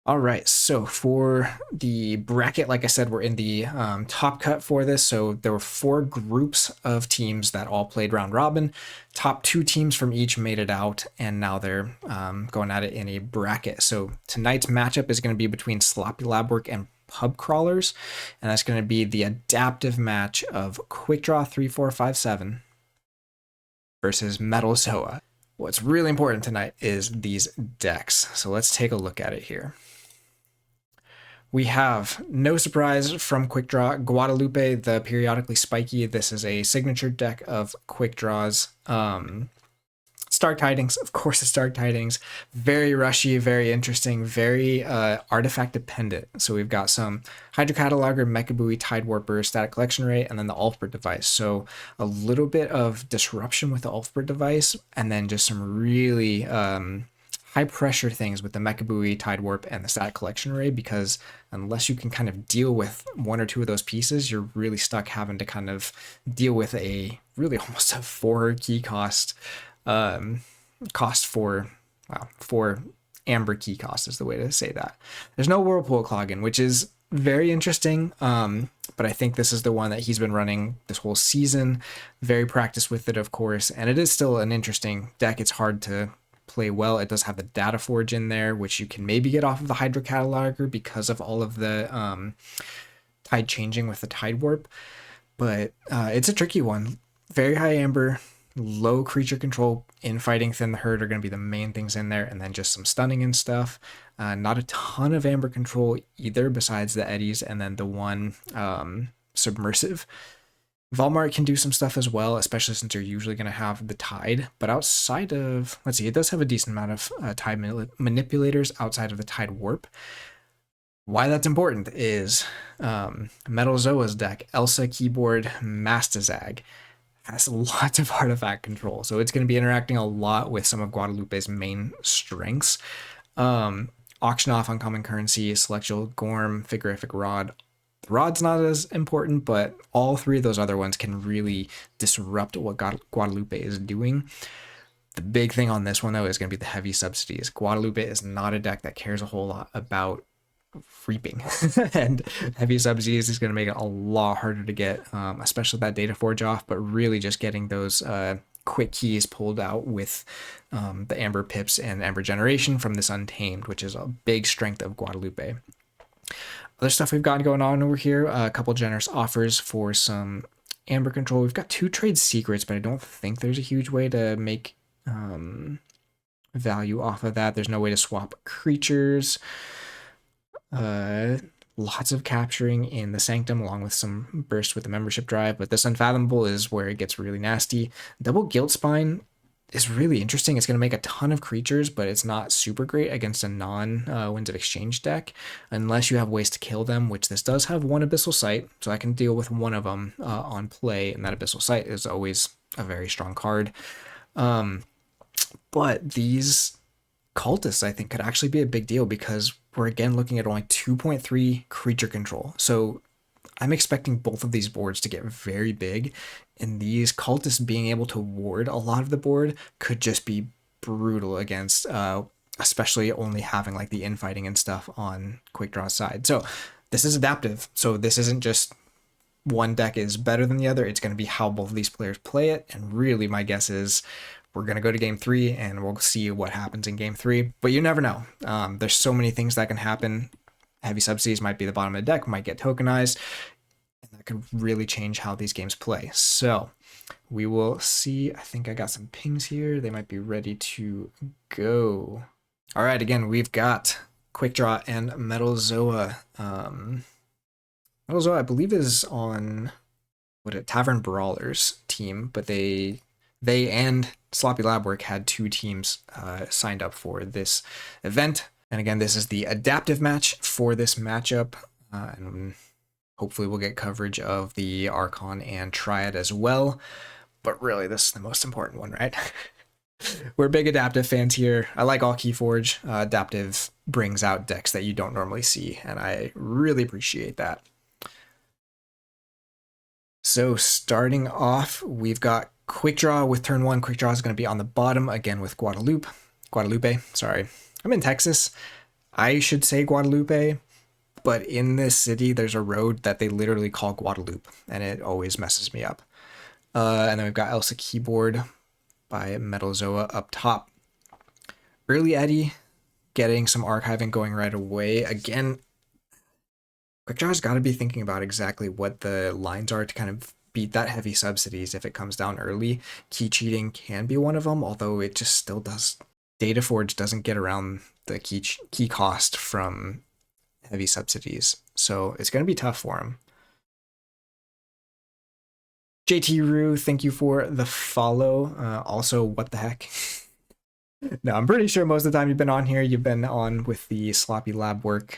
All right, so for the bracket, like I said, we're in the top cut for this. So there were 4 groups of teams that all played round robin. Top 2 teams from each made it out, and now they're going at it in a bracket. So tonight's matchup is going to be between Sloppy Labwork and Pub Crawlers, and that's going to be the adaptive match of Quickdraw3457 versus Metalxoa. What's really important tonight is these decks. So let's take a look at it here. We have, no surprise from Quickdraw, Guadalupe, the periodically spiky. This is a signature deck of Quickdraw's. Stark Tidings, of course, the Stark Tidings. Very rushy, very interesting, very artifact dependent. So we've got some Hydro Cataloger, Mecha Buoy, Tide Warper, Static Collection Ray, and then the Ulfbert device. So a little bit of disruption with the Ulfbert device, and then just some really high pressure things with the Mecha Buoy, Tide Warp, and the Static Collection Ray, because unless you can kind of deal with 1 or 2 of those pieces, you're really stuck having to kind of deal with a really almost a 4 key cost for 4 amber key cost is the way to say that. There's no Whirlpool Cloggin, which is very interesting, but I think this is the one that he's been running this whole season. Very practiced with it, of course, and it is still an interesting deck. It's hard to play well. It does have the Data Forge in there, which you can maybe get off of the Hydro Cataloger because of all of the tide changing with the Tide Warp, but it's a tricky one. Very high amber, low creature control, infighting, thin the herd are going to be the main things in there, and then just some stunning and stuff. Not a ton of amber control either, besides the eddies and then the one submersive. Valmart can do some stuff as well, especially since you're usually going to have the Tide. But outside of, let's see, it does have a decent amount of Tide manipulators outside of the Tide Warp. Why that's important is Metalxoa's deck, Elsa Keyboard Mastazag, has lots of artifact control. So it's going to be interacting a lot with some of Guadalupe's main strengths. Auction off uncommon currency, Celestial Gorm, Figurific Rod. The Rod's not as important, but all 3 of those other ones can really disrupt what Guadalupe is doing. The big thing on this one, though, is going to be the heavy subsidies. Guadalupe is not a deck that cares a whole lot about reaping, and heavy subsidies is going to make it a lot harder to get, especially that Data Forge off, but really just getting those quick keys pulled out with the Amber Pips and Amber Generation from this Untamed, which is a big strength of Guadalupe. Other stuff we've got going on over here, a couple generous offers for some amber control. We've got 2 trade secrets, but I don't think there's a huge way to make value off of that. There's no way to swap creatures. Lots of capturing in the Sanctum, along with some burst with the membership drive, but this Unfathomable is where it gets really nasty. Double Guilt Spine is really interesting. It's going to make a ton of creatures, but it's not super great against a non-Winds of Exchange deck, unless you have ways to kill them, which this does have 1 Abyssal Sight, so I can deal with 1 of them on play, and that Abyssal Sight is always a very strong card. But these cultists, I think, could actually be a big deal, because we're again looking at only 2.3 creature control. So I'm expecting both of these boards to get very big, and these cultists being able to ward a lot of the board could just be brutal against, especially only having like the infighting and stuff on Quickdraw's side. So this is adaptive. So this isn't just one deck is better than the other. It's going to be how both of these players play it. And really, my guess is we're going to go to game 3 and we'll see what happens in game 3. But you never know. There's so many things that can happen. Heavy subsidies might be the bottom of the deck, might get tokenized. And that could really change how these games play. So we will see. I think I got some pings here. They might be ready to go. All right, again, we've got Quickdraw and Metalxoa. Metalxoa, I believe, is on Tavern Brawlers team, but they and Sloppy Labwork had 2 teams signed up for this event. And again, this is the adaptive match for this matchup, and hopefully we'll get coverage of the Archon and Triad as well. But really, this is the most important one, right? We're big adaptive fans here. I like all Keyforge. Adaptive brings out decks that you don't normally see, and I really appreciate that. So starting off, we've got Quickdraw with turn 1. Quickdraw is going to be on the bottom again with Guadalupe. Sorry. I'm in Texas. I should say Guadalupe, but in this city, there's a road that they literally call Guadalupe, and it always messes me up. And then we've got Elsa Keyboard by Metalxoa up top. Early Eddie getting some archiving going right away. Again, Quickdraw's got to be thinking about exactly what the lines are to kind of beat that heavy subsidies if it comes down early. Key cheating can be one of them, although it just still does. Dataforge doesn't get around the key cost from heavy subsidies, so it's going to be tough for him. JT Rue, thank you for the follow. Also, what the heck? No, I'm pretty sure most of the time you've been on here, you've been on with the Sloppy Labwork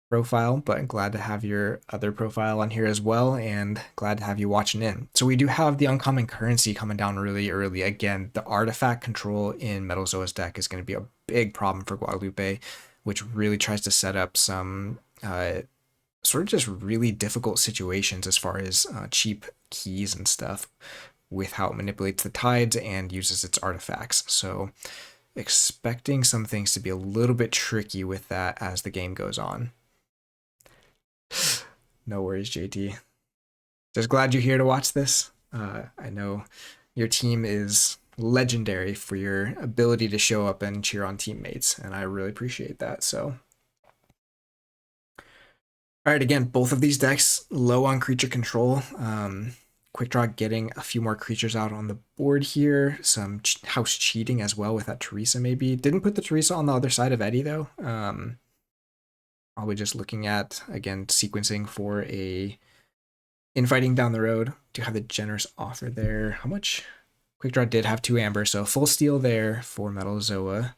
profile, but glad to have your other profile on here as well, and glad to have you watching in. So we do have the uncommon currency coming down really early. Again, the artifact control in Metalxoa's deck is going to be a big problem for Guadalupe, which really tries to set up some sort of just really difficult situations as far as cheap keys and stuff with how it manipulates the tides and uses its artifacts. So expecting some things to be a little bit tricky with that as the game goes on. No worries, JT. Just glad you're here to watch this. I know your team is legendary for your ability to show up and cheer on teammates, and I really appreciate that. So, all right, again, both of these decks low on creature control. Quickdraw getting a few more creatures out on the board here. Some house cheating as well with that Teresa maybe. Didn't put the Teresa on the other side of Eddie though. Probably just looking at, again, sequencing for a infighting down the road. Do have the generous offer there. How much? Quickdraw did have 2 amber, so full steal there for Metalxoa.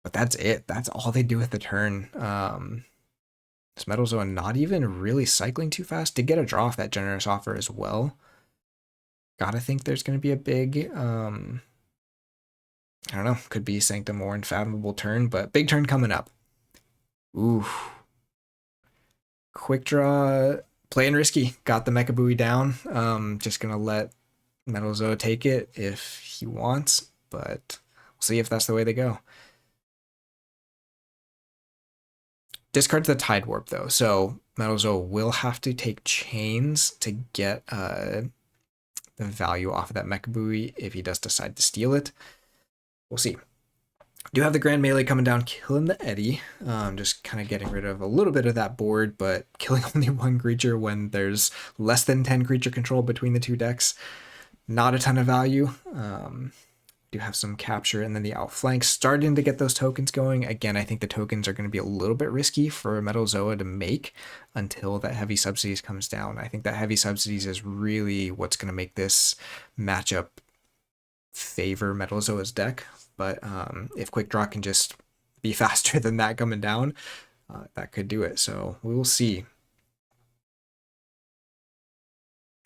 But that's it. That's all they do with the turn. Is Metalxoa not even really cycling too fast? Did get a draw off that generous offer as well. Gotta think there's going to be a big, I don't know, could be Sanctum or Unfathomable turn, but big turn coming up. Ooh. Quickdraw, playing risky. Got the Mecha Buoy down. Just going to let Metalxoa take it if he wants, but we'll see if that's the way they go. Discards the Tide Warp, though, so Metalxoa will have to take chains to get the value off of that Mecha Buoy if he does decide to steal it. We'll see. Do have the Grand Melee coming down, killing the Eddie. Just kind of getting rid of a little bit of that board, but killing only 1 creature when there's less than 10 creature control between the 2 decks. Not a ton of value. Do have some capture, and then the outflank starting to get those tokens going. Again, I think the tokens are going to be a little bit risky for Metalxoa to make until that heavy subsidies comes down. I think that heavy subsidies is really what's going to make this matchup favor Metalxoa's deck. But if Quickdraw can just be faster than that coming down, that could do it. So we will see.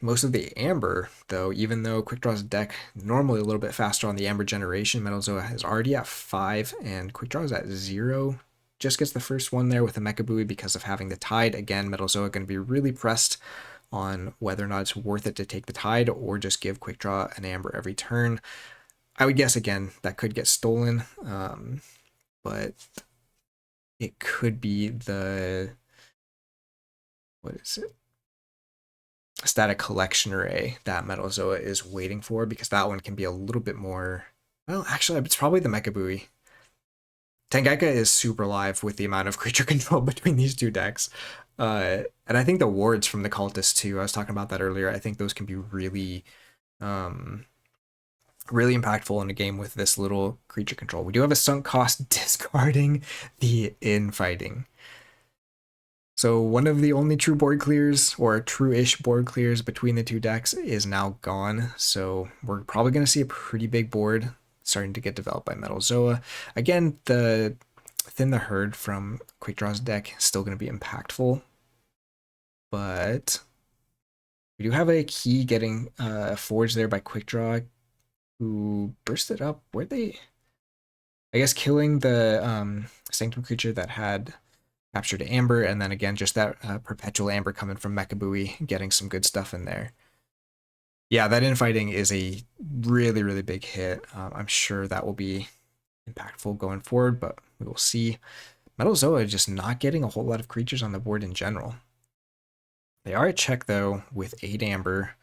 Most of the Amber, though, even though Quickdraw's deck normally a little bit faster on the Amber generation, Metalxoa is already at 5, and Quickdraw is at 0. Just gets the first one there with the Mecha Buoy because of having the Tide. Again, Metalxoa going to be really pressed on whether or not it's worth it to take the Tide or just give Quickdraw an Amber every turn. I would guess, again, that could get stolen, but it could be the, what is it? Static Collection Array that Metalxoa is waiting for, because that one can be a little bit more, well, actually, it's probably the Mecha Buoy. Tangeka is super live with the amount of creature control between these 2 decks. And I think the wards from the Cultist, too, I was talking about that earlier, I think those can be really really impactful in a game with this little creature control. We do have a sunk cost discarding the infighting. So one of the only true board clears, or true-ish board clears between the 2 decks is now gone. So we're probably going to see a pretty big board starting to get developed by Metalxoa. Again, the Thin the Herd from Quickdraw's deck is still going to be impactful. But we do have a key getting forged there by Quickdraw, who bursted up. Were they? I guess killing the Sanctum creature that had captured Amber, and then again, just that perpetual Amber coming from Mecha Buoy, getting some good stuff in there. Yeah, that infighting is a really, really big hit. I'm sure that will be impactful going forward, but we will see. Metalxoa just not getting a whole lot of creatures on the board in general. They are at check though with 8 amber,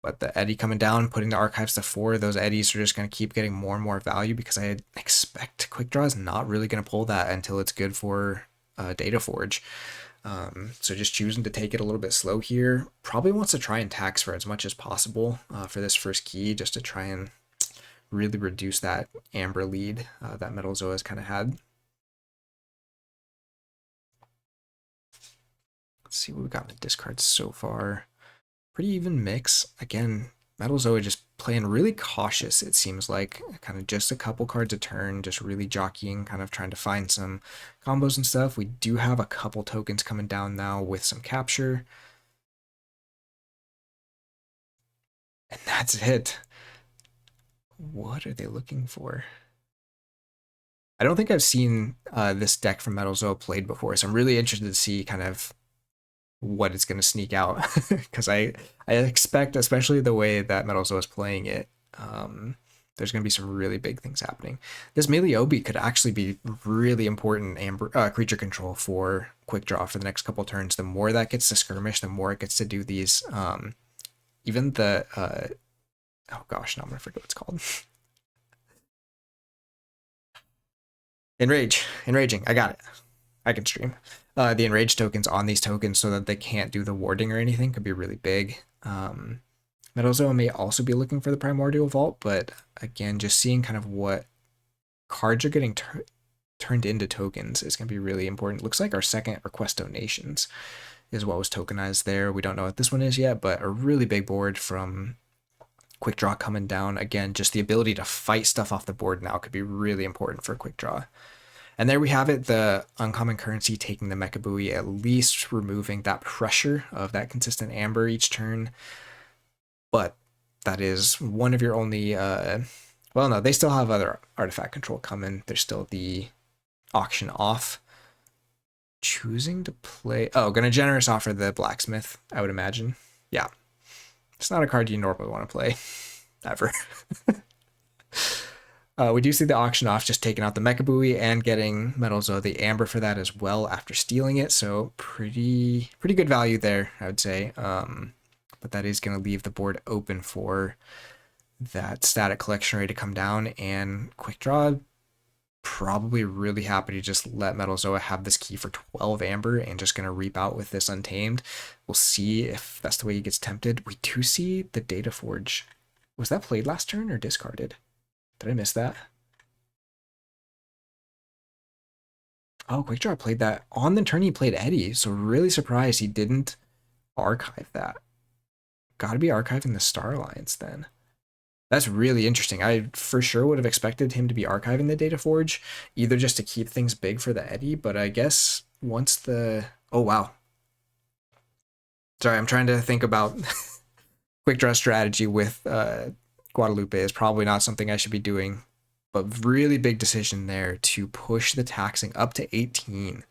but the Eddy coming down, putting the archives to 4, those Eddies are just going to keep getting more and more value because I expect Quickdraw is not really going to pull that until it's good for Data Forge. So just choosing to take it a little bit slow here. Probably wants to try and tax for as much as possible for this first key, just to try and really reduce that amber lead that Metalxoa has kind of had. Let's see what we got in the discards so far. Pretty even mix. Again, Metalxoa just playing really cautious, it seems like. Kind of just a couple cards a turn, just really jockeying, kind of trying to find some combos and stuff. We do have a couple tokens coming down now with some capture. And that's it. What are they looking for? I don't think I've seen this deck from Metalxoa played before, so I'm really interested to see kind of what it's going to sneak out, because I expect, especially the way that Metalxoa is playing it, there's going to be some really big things happening. This Melee could actually be really important creature control for Quickdraw for the next couple turns. The more that gets to skirmish, the more it gets to do these, even the, oh gosh, now I'm going to forget what it's called. Enraging, I got it. I can stream. The enrage tokens on these tokens so that they can't do the warding or anything could be really big. Metalxoa may also be looking for the Primordial Vault, but again, just seeing kind of what cards are getting turned into tokens is going to be really important. Looks like our second request donations is what was tokenized there. We don't know what this one is yet, but a really big board from Quickdraw coming down. Again, just the ability to fight stuff off the board now could be really important for Quickdraw. And there we have it, the uncommon currency taking the Mecha Buoy, at least removing that pressure of that consistent amber each turn. But that is one of your only, well, no, they still have other artifact control coming. There's still the auction off. Choosing to play, oh, gonna generous offer the blacksmith, I would imagine. Yeah, it's not a card you normally want to play, ever. We do see the auction off just taking out the Mecha Buoy and getting Metalxoa the amber for that as well after stealing it. So pretty good value there, I would say. But that is going to leave the board open for that static collection rate to come down, and Quickdraw probably really happy to just let Metalxoa have this key for 12 amber and just going to reap out with this Untamed. We'll see if that's the way he gets tempted. We do see the Data Forge. Was that played last turn or discarded? Did I miss that? Oh, Quickdraw played that on the turn he played Eddy, so really surprised he didn't archive that. Gotta be archiving the Star Alliance then. That's really interesting. I for sure would have expected him to be archiving the Data Forge, either just to keep things big for the Eddy, but I guess once the... Oh, wow. Sorry, I'm trying to think about Quickdraw strategy with Guadalupe is probably not something I should be doing, but really big decision there to push the taxing up to 18.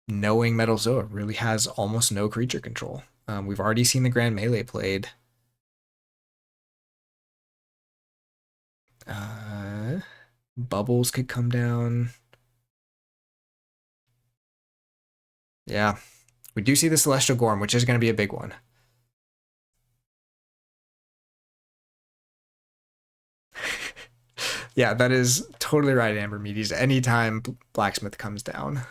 Knowing Metalxoa really has almost no creature control. We've already seen the Grand Melee played. Bubbles could come down. Yeah, we do see the Celestial Gorm, which is going to be a big one. Yeah, that is totally right, Amber Meaties. Anytime Blacksmith comes down,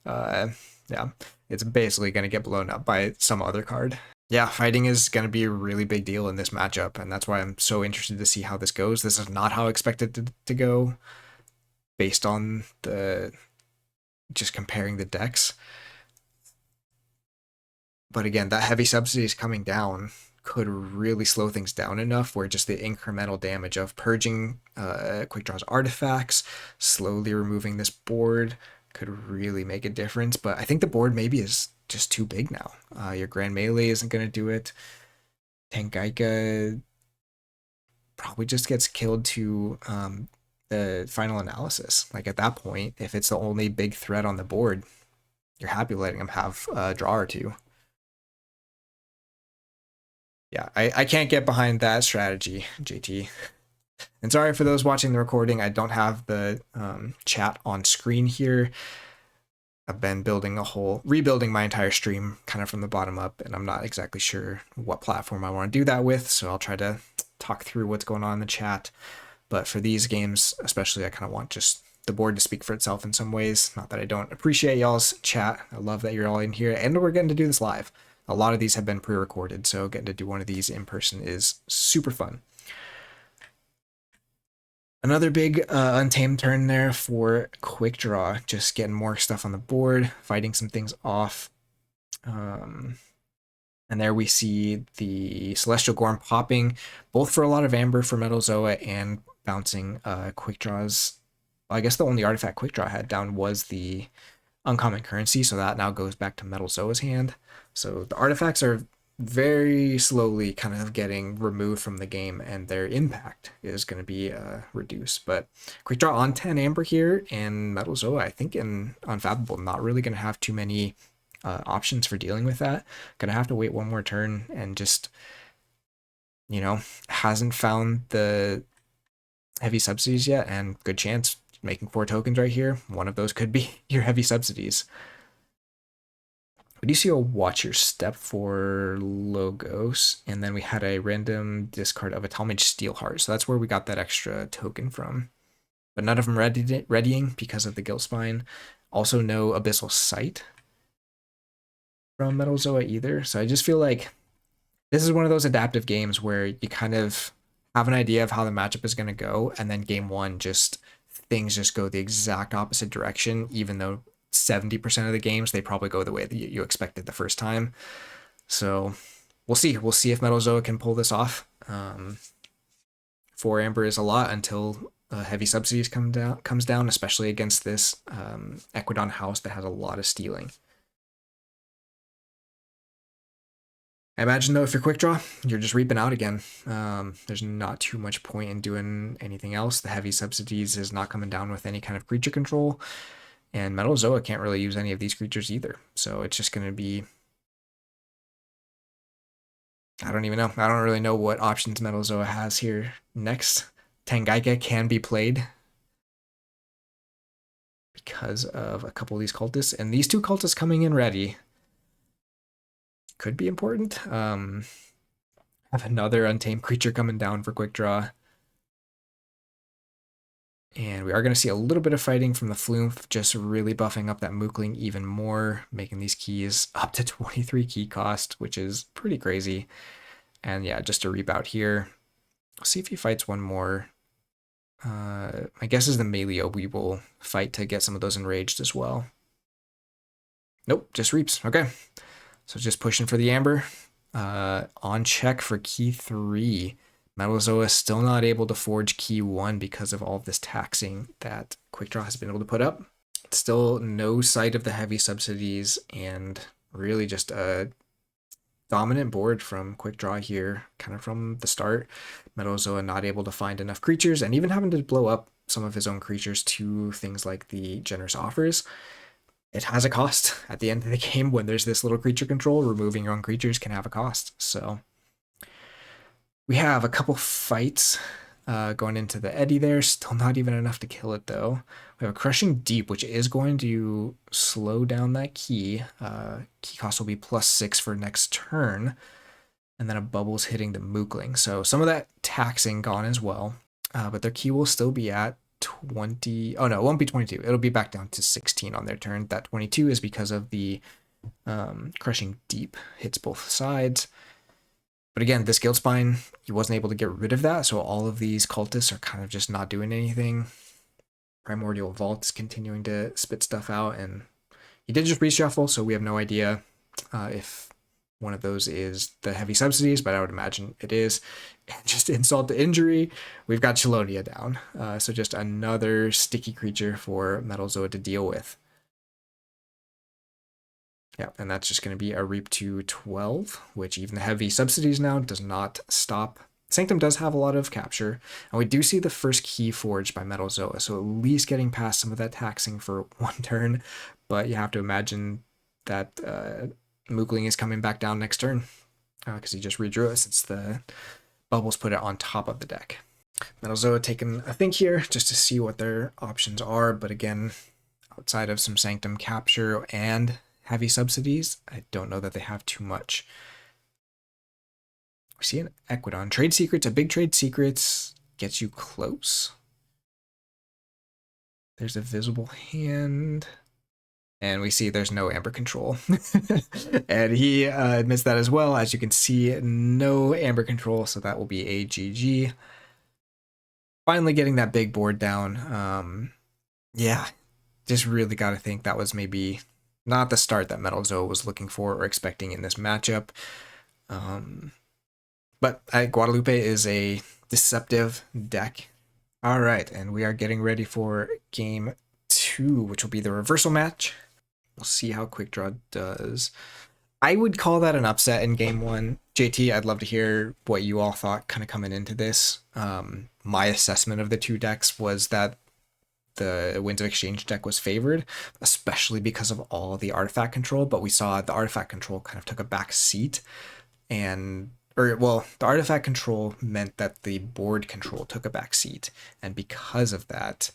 yeah, it's basically going to get blown up by some other card. Yeah, fighting is going to be a really big deal in this matchup, and that's why I'm so interested to see how this goes. This is not how I expected to go based on the just comparing the decks. But again, that heavy subsidy is coming down could really slow things down enough where just the incremental damage of purging Quickdraw's artifacts, slowly removing this board could really make a difference. But I think the board maybe is just too big now. Your Grand Melee isn't going to do it. Tangaika probably just gets killed to the final analysis. Like at that point, if it's the only big threat on the board, you're happy letting him have a draw or two. Yeah, I can't get behind that strategy, JT. And sorry for those watching the recording, I don't have the chat on screen here. I've been rebuilding my entire stream kind of from the bottom up, and I'm not exactly sure what platform I want to do that with, so I'll try to talk through what's going on in the chat. But for these games, especially, I kind of want just the board to speak for itself in some ways. Not that I don't appreciate y'all's chat. I love that you're all in here, and we're getting to do this live. A lot of these have been pre-recorded, so getting to do one of these in person is super fun. Another big untamed turn there for Quickdraw, just getting more stuff on the board, fighting some things off. And there we see the Celestial Gorm popping, both for a lot of Amber for Metalxoa and bouncing Quickdraw's. Well, I guess the only artifact Quickdraw had down was the uncommon currency, so that now goes back to Metalxoa's hand. So the artifacts are very slowly kind of getting removed from the game, and their impact is going to be reduced. But Quickdraw on 10 Amber here, and Metalxoa, I think in Unfathomable, not really going to have too many options for dealing with that. Going to have to wait one more turn, and just, you know, hasn't found the heavy subsidies yet, and good chance making 4 tokens right here. One of those could be your heavy subsidies. We do see a watch your step for Logos, and then we had a random discard of a Talmage Steelheart, so that's where we got that extra token from. But none of them readying because of the Guilt Spine. Also no Abyssal Sight from Metalxoa either, so I just feel like this is one of those adaptive games where you kind of have an idea of how the matchup is going to go, and then game one, things just go the exact opposite direction, even though 70% of the games, they probably go the way that you expected the first time. So we'll see. We'll see if Metalxoa can pull this off. 4 Amber is a lot until heavy subsidies comes down, especially against this Equidon house that has a lot of stealing. I imagine, though, if you're Quickdraw, you're just reaping out again. There's not too much point in doing anything else. The heavy subsidies is not coming down with any kind of creature control. And Metalxoa can't really use any of these creatures either. So it's just going to be... I don't even know. I don't really know what options Metalxoa has here next. Tangaika can be played because of a couple of these cultists. And these 2 cultists coming in ready could be important. Have another untamed creature coming down for Quickdraw. And we are going to see a little bit of fighting from the Flume, just really buffing up that Mookling even more, making these keys up to 23 key cost, which is pretty crazy. And yeah, just a reap out here. We'll see if he fights one more. My guess is the Maleo will fight to get some of those enraged as well. Nope, just reaps. Okay. So just pushing for the Amber. On check for key 3. Metalxoa still not able to forge key 1 because of all of this taxing that Quickdraw has been able to put up. Still no sight of the heavy subsidies, and really just a dominant board from Quickdraw here, kind of from the start. Metalxoa not able to find enough creatures, and even having to blow up some of his own creatures to things like the generous offers. It has a cost at the end of the game. When there's this little creature control, removing your own creatures can have a cost. So we have a couple fights going into the Eddy there. Still not even enough to kill it, though. We have a Crushing Deep, which is going to slow down that key. Key cost will be +6 for next turn. And then a Bubble's hitting the Mookling. So some of that taxing gone as well. But their key will still be at 20. Oh, no, it won't be 22. It'll be back down to 16 on their turn. That 22 is because of the Crushing Deep hits both sides. But again, this Guild Spine, he wasn't able to get rid of that, so all of these cultists are kind of just not doing anything. Primordial Vault is continuing to spit stuff out, and he did just reshuffle, so we have no idea if one of those is the heavy subsidies, but I would imagine it is. And just insult to injury, we've got Chelonia down. So just another sticky creature for Metalxoa to deal with. Yeah, and that's just going to be a reap to 12, which even the heavy subsidies now does not stop. Sanctum does have a lot of capture, and we do see the first key forged by Metalxoa, so at least getting past some of that taxing for one turn, but you have to imagine that Mookling is coming back down next turn, because he just redrew it since the Bubbles put it on top of the deck. Metalxoa taking a think here just to see what their options are, but again, outside of some Sanctum capture and heavy subsidies, I don't know that they have too much. We see an Equidon. Trade secrets, a big trade secrets gets you close. There's a visible hand. And we see there's no amber control. And he admits that as well. As you can see, no amber control, so that will be a GG. Finally getting that big board down. Yeah, just really got to think that was maybe not the start that Metalxoa was looking for or expecting in this matchup. But Guadalupe is a deceptive deck. All right, and we are getting ready for game 2, which will be the reversal match. We'll see how Quickdraw does. I would call that an upset in game 1. JT, I'd love to hear what you all thought kind of coming into this. My assessment of the two decks was that the Winds of Exchange deck was favored, especially because of all the artifact control, but we saw the artifact control kind of took a back seat, the artifact control meant that the board control took a back seat, and because of that,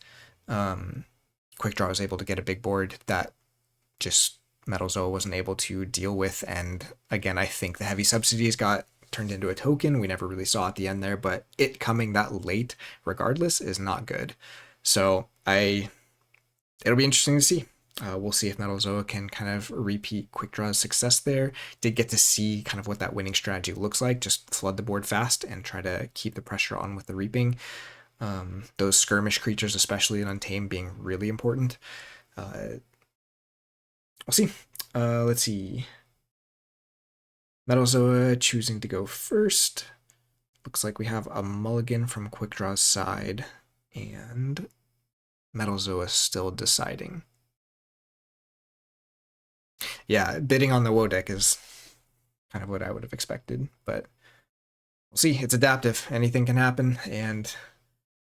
Quickdraw was able to get a big board that just Metalxoa wasn't able to deal with. And again, I think the heavy subsidies got turned into a token. We never really saw at the end there, but it coming that late regardless is not good. So it'll be interesting to see. We'll see if Metalxoa can kind of repeat Quickdraw's success there. Did get to see kind of what that winning strategy looks like. Just flood the board fast and try to keep the pressure on with the reaping. Those skirmish creatures, especially in Untamed, being really important. We'll see. Let's see. Metalxoa choosing to go first. Looks like we have a mulligan from Quickdraw's side, and Metalxoa still deciding. Yeah, bidding on the Woe deck is kind of what I would have expected, but we'll see. It's adaptive. Anything can happen, and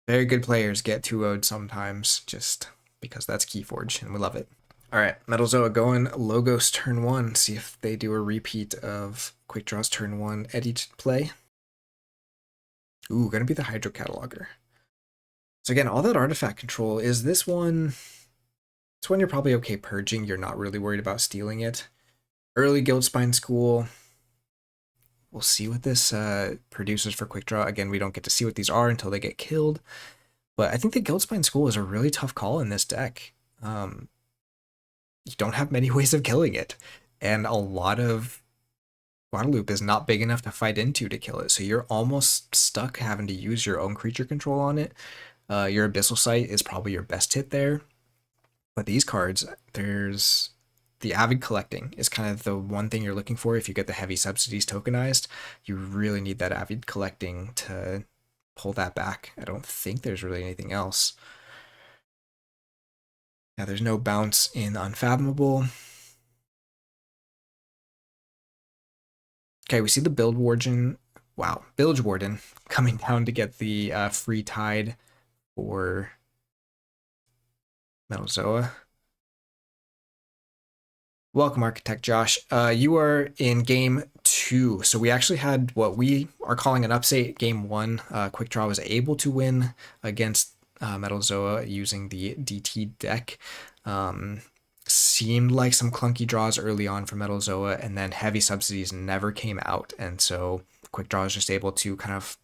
very good players get 2-0'd sometimes just because that's Keyforge, and we love it. All right, Metalxoa going Logos turn 1. See if they do a repeat of Quickdraw's turn 1 Eddy play. Ooh, gonna be the Hydro Cataloger. So again, all that artifact control is this one. It's one you're probably okay purging. You're not really worried about stealing it. Early Guildspine School. We'll see what this produces for Quickdraw. Again, we don't get to see what these are until they get killed. But I think the Guildspine School is a really tough call in this deck. You don't have many ways of killing it. And a lot of Guadalupe is not big enough to fight into to kill it. So you're almost stuck having to use your own creature control on it. Your Abyssal Sight is probably your best hit there. But these cards, there's the Avid Collecting is kind of the one thing you're looking for if you get the heavy subsidies tokenized. You really need that Avid Collecting to pull that back. I don't think there's really anything else. Now there's no bounce in Unfathomable. Okay, we see the Bilge Warden. Wow, Bilge Warden coming down to get the free tide for Metalxoa. Welcome, Architect Josh. You are in game 2. So we actually had what we are calling an upset game 1. Quickdraw was able to win against Metalxoa using the DT deck. Seemed like some clunky draws early on for Metalxoa, and then heavy subsidies never came out. And so Quickdraw was just able to kind of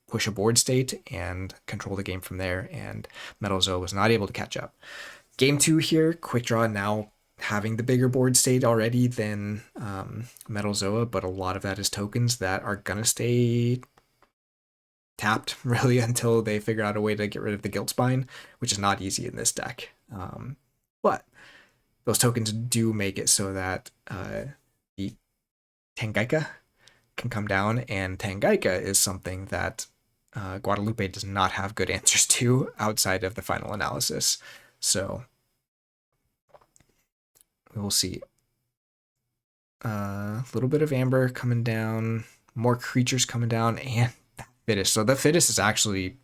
push a board state and control the game from there, and Metalxoa was not able to catch up. Game 2 here, Quickdraw now having the bigger board state already than Metalxoa, but a lot of that is tokens that are gonna stay tapped really until they figure out a way to get rid of the Guildspine, which is not easy in this deck. But those tokens do make it so that the Tangaika can come down, and Tangaika is something that Guadalupe does not have good answers to outside of the final analysis. So we'll see. A little bit of Amber coming down, more creatures coming down, and that Fittest. So the Fittest is actually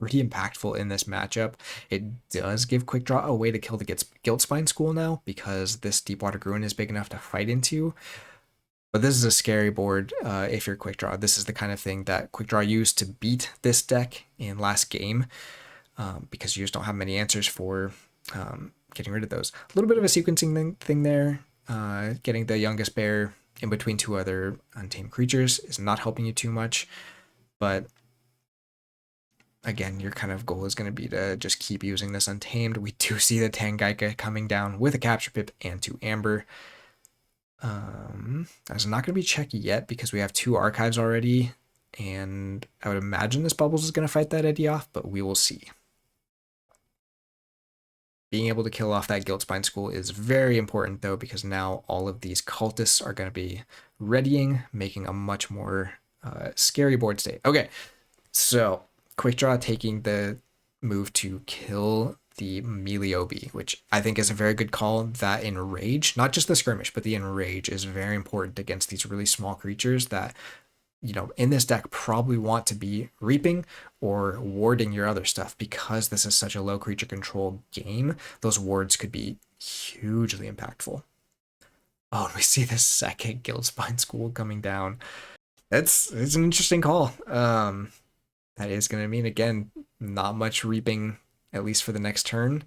pretty impactful in this matchup. It does give Quickdraw a way to kill the Guildspine School now, because this Deepwater Gruin is big enough to fight into. But this is a scary board if you're Quickdraw. This is the kind of thing that Quickdraw used to beat this deck in last game because you just don't have many answers for getting rid of those. A little bit of a sequencing thing there. Getting the youngest bear in between two other untamed creatures is not helping you too much. But again, your kind of goal is going to be to just keep using this untamed. We do see the Tangaika coming down with a capture pip and 2 amber. That's not going to be checky yet because we have 2 archives already, and I would imagine this Bubbles is going to fight that Eddie off, but we will see. Being able to kill off that Guildspine School is very important though, because now all of these cultists are going to be readying, making a much more scary board state. Okay, so Quickdraw taking the move to kill the Meliobi, which I think is a very good call. That Enrage, not just the skirmish, but the Enrage is very important against these really small creatures that, you know, in this deck probably want to be reaping or warding your other stuff. Because this is such a low creature control game, those wards could be hugely impactful. Oh, and we see the second Guildspine School coming down. It's an interesting call. That is going to mean, again, not much reaping, at least for the next turn.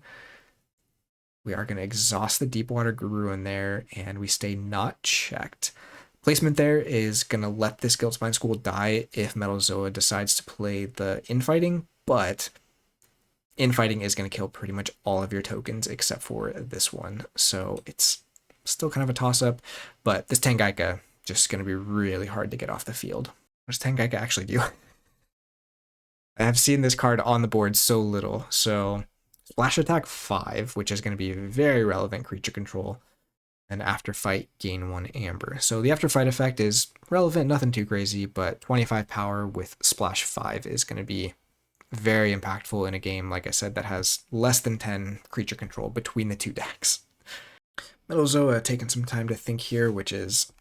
We are going to exhaust the Deepwater Guru in there, and we stay not checked. Placement there is going to let this Guildspine School die if Metalxoa decides to play the infighting, but infighting is going to kill pretty much all of your tokens except for this one. So it's still kind of a toss-up, but this Tangaika just going to be really hard to get off the field. What does Tangaika actually do? I have seen this card on the board so little. So Splash Attack 5, which is going to be very relevant creature control. And after fight, gain 1 amber. So the after fight effect is relevant, nothing too crazy, but 25 power with Splash 5 is going to be very impactful in a game, like I said, that has less than 10 creature control between the 2 decks. Metalxoa taking some time to think here, which is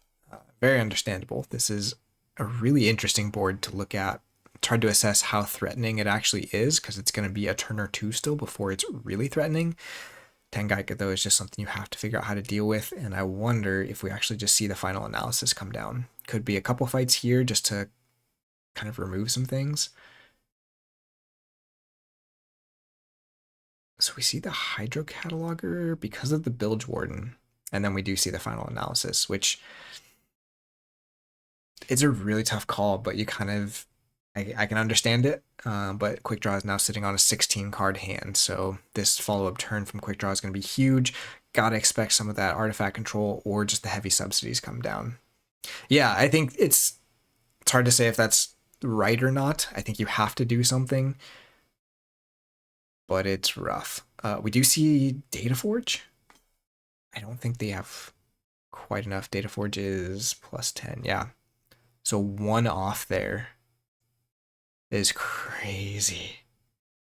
very understandable. This is a really interesting board to look at. It's hard to assess how threatening it actually is because it's going to be a turn or 2 still before it's really threatening. Tangaika, though, is just something you have to figure out how to deal with, and I wonder if we actually just see the final analysis come down. Could be a couple fights here just to kind of remove some things. So we see the Hydro Cataloger because of the Bilge Warden, and then we do see the final analysis, which it's a really tough call, but you kind of, I can understand it, but Quickdraw is now sitting on a 16 card hand, so this follow-up turn from Quickdraw is going to be huge. Gotta expect some of that artifact control or just the heavy subsidies come down. Yeah, I think it's hard to say if that's right or not. I think you have to do something, but it's rough. We do see Dataforge. I don't think they have quite enough. Dataforge is plus 10, yeah. So 1 off there is crazy.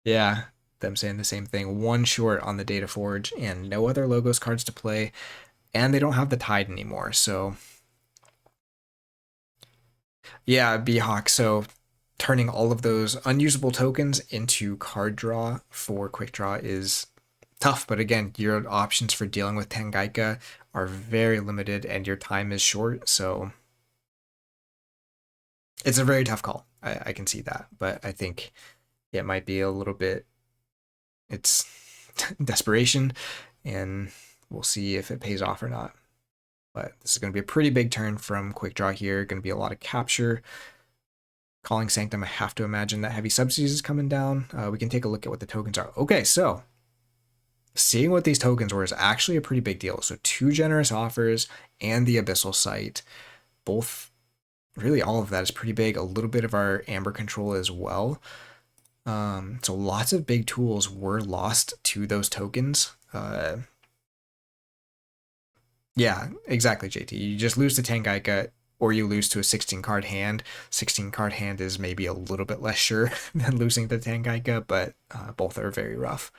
Yeah, them saying the same thing. 1 short on the Dataforge and no other logos cards to play, and they don't have the Tide anymore. So yeah, B-Hawk. So turning all of those unusable tokens into card draw for Quickdraw is tough, but again, your options for dealing with Tangaika are very limited and your time is short, so it's a very tough call. I can see that, but I think it might be a little bit, it's desperation, and we'll see if it pays off or not. But this is going to be a pretty big turn from Quickdraw here. Going to be a lot of capture. Calling Sanctum, I have to imagine that heavy subsidies is coming down. We can take a look at what the tokens are. Okay, so seeing what these tokens were is actually a pretty big deal. So 2 generous offers and the Abyssal Sight, both, really all of that is pretty big. A little bit of our amber control as well. So lots of big tools were lost to those tokens. Yeah, exactly, JT. You just lose to Tangaika or you lose to a 16 card hand. 16 card hand is maybe a little bit less sure than losing to Tangaika, but both are very rough.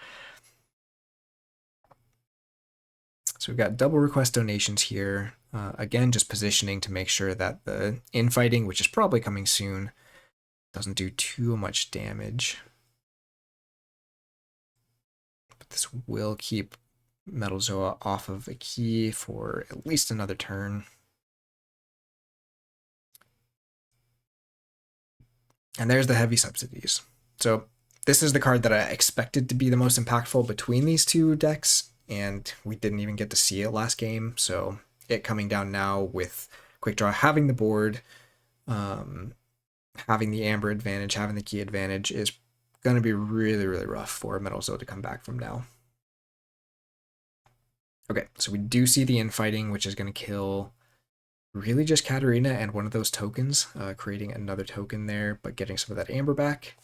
So we've got double request donations here. Again, just positioning to make sure that the infighting, which is probably coming soon, doesn't do too much damage. But this will keep Metalxoa off of a key for at least another turn. And there's the heavy subsidies. So this is the card that I expected to be the most impactful between these two decks, and we didn't even get to see it last game. So it coming down now with Quickdraw having the board, having the Amber advantage, having the key advantage is going to be really, really rough for Metalxoa to come back from now. Okay, so we do see the infighting, which is going to kill really just Katarina and one of those tokens, creating another token there, but getting some of that Amber back.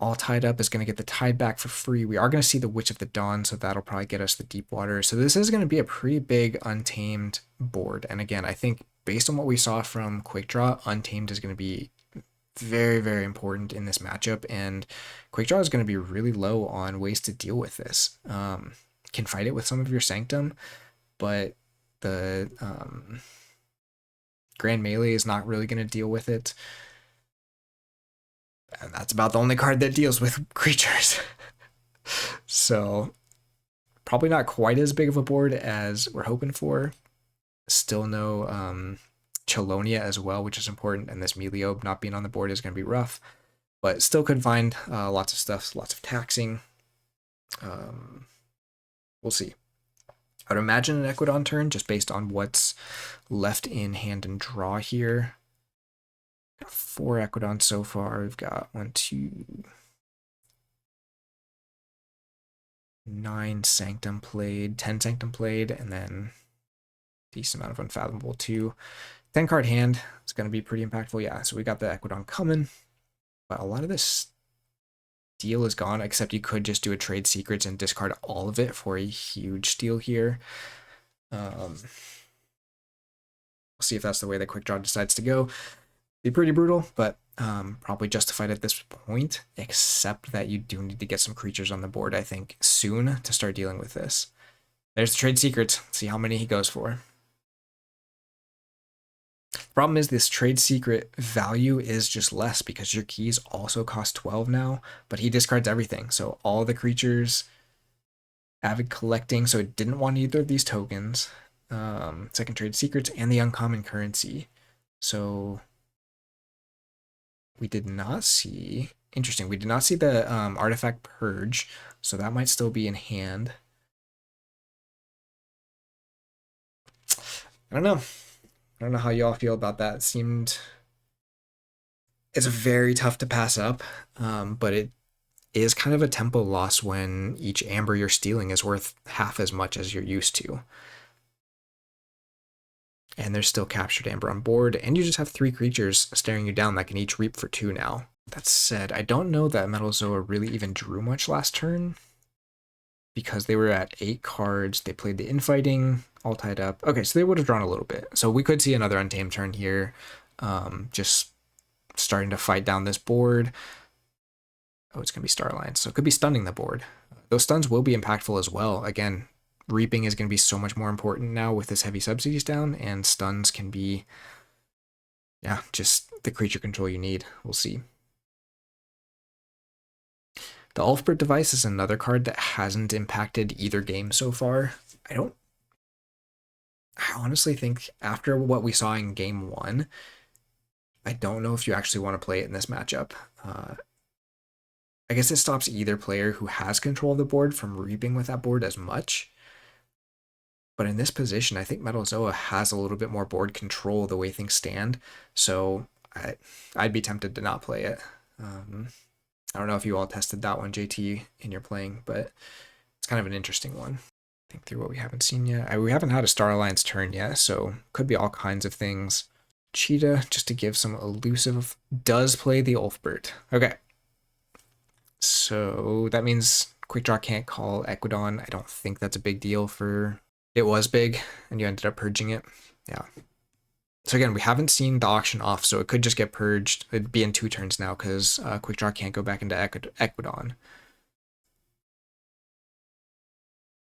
All tied up is going to get the tide back for free. We are going to see the Witch of the Dawn, so that'll probably get us the deep water. So this is going to be a pretty big Untamed board. And again, I think based on what we saw from Quickdraw, Untamed is going to be very, very important in this matchup. And Quickdraw is going to be really low on ways to deal with this. Can fight it with some of your Sanctum, but the Grand Melee is not really going to deal with it. And that's about the only card that deals with creatures. So probably not quite as big of a board as we're hoping for. Still no Chelonia as well, which is important. And this Meliob not being on the board is going to be rough. But still could find lots of stuff, lots of taxing. We'll see. I would imagine an Equidon turn just based on what's left in hand and draw here. Got 4 Equidons so far. We've got 1, 2, 9 Sanctum played, 10 Sanctum played, and then decent amount of Unfathomable too. 10 card hand is going to be pretty impactful. Yeah, so we got the Equidon coming, but a lot of this steal is gone, except you could just do a trade secrets and discard all of it for a huge steal here. We'll see if that's the way that Quickdraw decides to go. Be pretty brutal, but probably justified at this point, except that you do need to get some creatures on the board, I think, soon to start dealing with this. There's the trade secrets. See how many he goes for. The problem is this trade secret value is just less because your keys also cost 12 now, but he discards everything. So all the creatures, avid collecting, so it didn't want either of these tokens, second trade secrets, and the uncommon currency. So we did not see, interesting, we did not see the artifact purge, so that might still be in hand. I don't know. I don't know how y'all feel about that. It's very tough to pass up, but it is kind of a tempo loss when each Amber you're stealing is worth half as much as you're used to. And there's still captured Amber on board, and you just have 3 creatures staring you down that can each reap for 2 now. That said, I don't know that Metalxoa really even drew much last turn, because they were at 8 cards, they played the infighting, all tied up. Okay, so they would have drawn a little bit. So we could see another Untamed turn here, just starting to fight down this board. Oh, it's going to be Starlines, so it could be stunning the board. Those stuns will be impactful as well. Again, reaping is going to be so much more important now with this heavy subsidies down, and stuns can be, yeah, just the creature control you need. We'll see. The Ulfbert device is another card that hasn't impacted either game so far. I honestly think after what we saw in game 1, I don't know if you actually want to play it in this matchup. I guess it stops either player who has control of the board from reaping with that board as much. But in this position, I think Metalxoa has a little bit more board control the way things stand. So I'd be tempted to not play it. I don't know if you all tested that one, JT, in your playing, but it's kind of an interesting one. Think through what we haven't seen yet. We haven't had a Star Alliance turn yet, so could be all kinds of things. Cheetah, just to give some elusive, does play the Ulfbert. Okay. So that means Quickdraw can't call Equidon. I don't think that's a big deal for... It was big, and you ended up purging it. Yeah. So again, we haven't seen the auction off, so it could just get purged. It'd be in 2 turns now, because Quickdraw can't go back into Equidon.